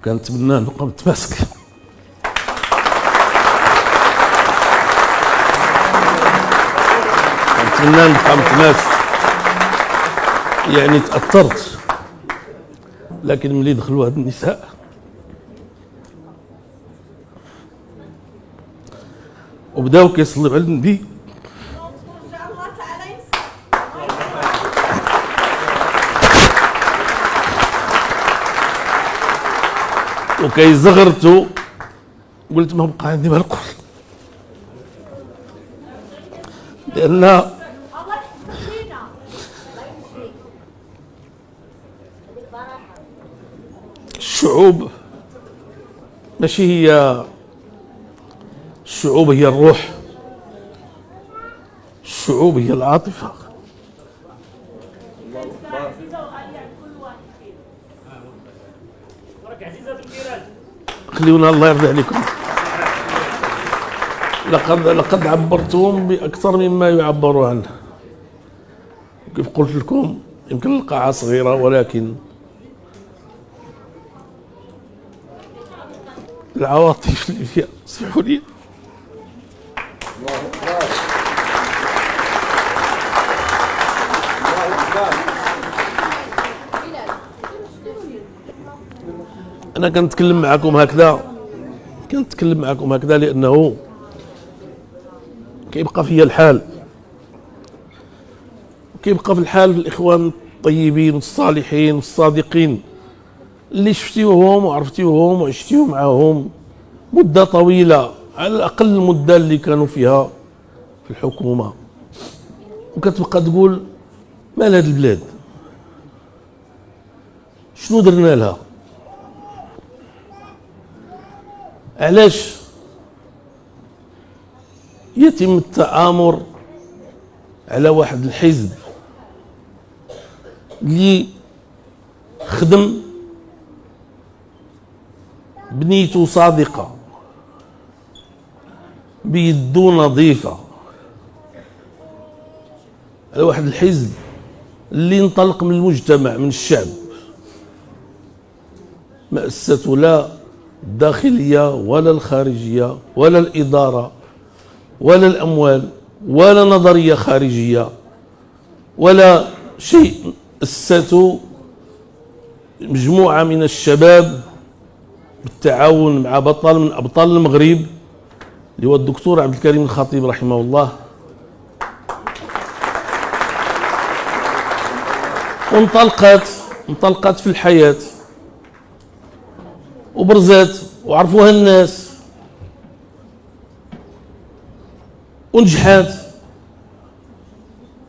كنتمنى نبقى متماسك. كنتمنى نبقى متماسك. يعني تأثرت، لكن ملي دخلوا هاد النساء وبداو كيصليو على النبي وكيزغرتوا، قلت ما بقى عندي ما نقول، لأن الشعوب ماشي هي الشعوب، هي الروح، الشعوب هي العاطفة. خليونا الله يرضي عليكم. لقد عبرتهم بأكثر مما يعبر عنه. كيف قلت لكم يمكن القاعة صغيرة، ولكن العواطف اللي فيها، اسمحوا لي. أنا كنتكلم معكم هكذا لأنه كيبقى فيا الحال، كيبقى في الحال الإخوان الطيبين والصالحين والصادقين اللي شفتيوهم وعرفتيوهم وعشتيو معاهم مدة طويلة، على الأقل المدة اللي كانوا فيها في الحكومة، وكتبقى تقول مال هاد البلاد، شنو درنا لها؟ علاش يتم التآمر على واحد الحزب اللي خدم بنيته صادقة بيدو نظيفة، على واحد الحزب اللي انطلق من المجتمع، من الشعب، ما أسسته لا الداخلية ولا الخارجية ولا الإدارة ولا الأموال ولا نظرية خارجية ولا شيء، أسسته مجموعة من الشباب بالتعاون مع بطل من أبطال المغرب اللي هو الدكتور عبد الكريم الخطيب رحمه الله، وانطلقت في الحياة وبرزات وعرفوها الناس ونجحات.